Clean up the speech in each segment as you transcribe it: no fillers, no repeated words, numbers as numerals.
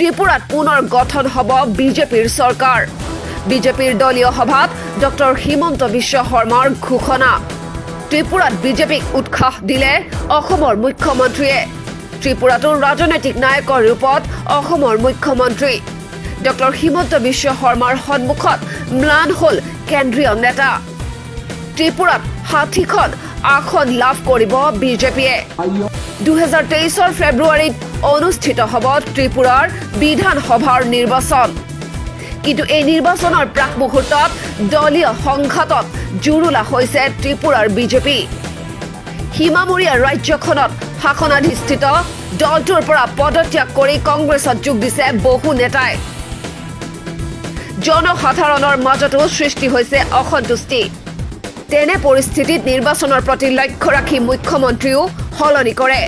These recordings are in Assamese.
ত্ৰিপুৰাত পুনৰ গঠন হ'ব বিজেপিৰ চৰকাৰ। বিজেপিৰ দলীয় সভাত ডক্টৰ হিমন্ত বিশ্ব শৰ্মাৰ ঘোষণা। ত্ৰিপুৰাত বিজেপিক উৎসাহ দিলে অসমৰ মুখ্যমন্ত্ৰীয়ে। ত্ৰিপুৰাতো ৰাজনৈতিক নায়কৰ ৰূপত অসমৰ মুখ্যমন্ত্ৰী ডক্টৰ হিমন্ত বিশ্ব শৰ্মাৰ সন্মুখত ম্লান হ'ল কেন্দ্ৰীয় নেতা। ত্ৰিপুৰাত ৬০খন আসন লাভ কৰিব বিজেপিয়ে। ২০২৩ ফেব্ৰুৱাৰীত অনুষ্ঠিত হ'ব ত্ৰিপুৰাৰ বিধানসভাৰ নিৰ্বাচন। কিন্তু এই নিৰ্বাচনৰ প্ৰাক মুহূৰ্তত দলীয় সংঘাতত জুৰুলা হৈছে ত্ৰিপুৰাৰ বিজেপি। সীমামূৰীয়া ৰাজ্যখনত শাসনাধিষ্ঠিত দলটোৰ পৰা পদত্যাগ কৰি কংগ্ৰেছত যোগ দিছে বহু নেতাই। জনসাধাৰণৰ মাজতো সৃষ্টি হৈছে অসন্তুষ্টি। তেনে পৰিস্থিতিত নিৰ্বাচনৰ প্ৰতি লক্ষ্য ৰাখি মুখ্যমন্ত্ৰীও সলনি কৰে।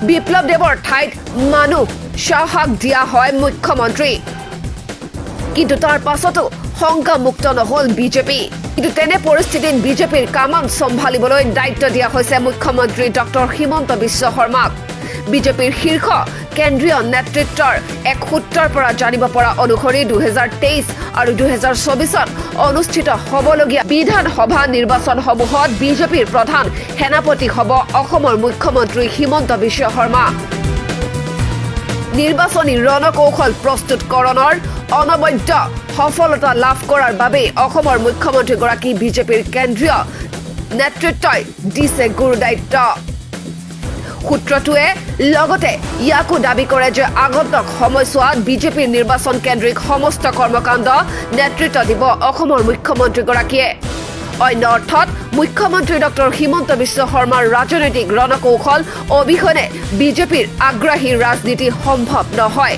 বিপ্লৱ দেৱৰ ঠাইত মানুহ শ্বাহাক দিয়া হয় মুখ্যমন্ত্ৰী। কিন্তু তাৰ পাছতো শংকামুক্ত নহ'ল বিজেপি। কিন্তু তেনে পৰিস্থিতিত বিজেপিৰ কামান চম্ভালিবলৈ দায়িত্ব দিয়া হৈছে মুখ্যমন্ত্ৰী ডক্টৰ হিমন্ত বিশ্ব শৰ্মাক। বিজেপিৰ শীৰ্ষ কেন্দ্ৰীয় নেতৃত্বৰ এক সূত্ৰৰ পৰা জানিব পৰা অনুসৰি ২০২৩ আৰু ২০২৪ত অনুষ্ঠিত হ'বলগীয়া বিধানসভা নিৰ্বাচনসমূহত বিজেপিৰ প্ৰধান সেনাপতি হ'ব অসমৰ মুখ্যমন্ত্ৰী হিমন্ত বিশ্ব শৰ্মা। নিৰ্বাচনী ৰণকৌশল প্ৰস্তুতকৰণৰ অনবদ্য সফলতা লাভ কৰাৰ বাবে অসমৰ মুখ্যমন্ত্ৰীগৰাকী বিজেপিৰ কেন্দ্ৰীয় নেতৃত্বই দিছে গুৰুদায়িত্ব। সূত্ৰটোৱে লগতে ইয়াকো দাবী কৰে যে আগন্তুক সময়ছোৱাত বিজেপিৰ নিৰ্বাচন কেন্দ্ৰিক সমস্ত কৰ্মকাণ্ড নেতৃত্ব দিব অসমৰ মুখ্যমন্ত্ৰীগৰাকীয়ে। অন্য অৰ্থত মুখ্যমন্ত্ৰী ডক্টৰ হিমন্ত বিশ্ব শৰ্মাৰ ৰাজনৈতিক ৰণকৌশল অবিহনে বিজেপিৰ আগ্ৰাহী ৰাজনীতি সম্ভৱ নহয়।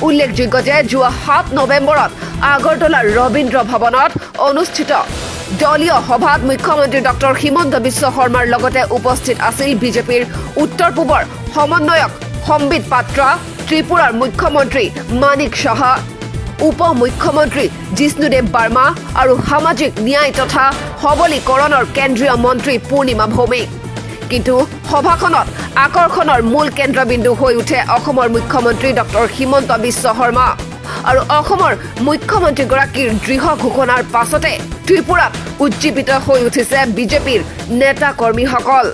উল্লেখযোগ্য যে যোৱা ৭ নৱেম্বৰত আগৰতলাৰ ৰবীন্দ্ৰ ভৱনত অনুষ্ঠিত দলীয় সভাত মুখ্যমন্ত্ৰী ডক্টৰ হিমন্ত বিশ্ব শৰ্মাৰ লগতে উপস্থিত আছিল বিজেপিৰ উত্তৰ পূবৰ সমন্বয়ক সম্বিত পাত্ৰা, ত্ৰিপুৰাৰ মুখ্যমন্ত্ৰী মানিক সাহা, উপ মুখ্যমন্ত্ৰী জিষ্ণুদেৱ বাৰ্মা আৰু সামাজিক ন্যায় তথা সবলীকৰণৰ কেন্দ্ৰীয় মন্ত্ৰী পূৰ্ণিমা ভৌমিক। কিন্তু সভাখনত আকৰ্ষণৰ মূল কেন্দ্ৰবিন্দু হৈ উঠে অসমৰ মুখ্যমন্ত্ৰী ডক্টৰ হিমন্ত বিশ্ব শৰ্মা। আৰু অসমৰ মুখ্যমন্ত্ৰীগৰাকীৰ দৃঢ় ঘোষণাৰ পাছতে ত্ৰিপুৰাত উজ্জীৱিত হৈ উঠিছে বিজেপিৰ নেতা কৰ্মীসকল।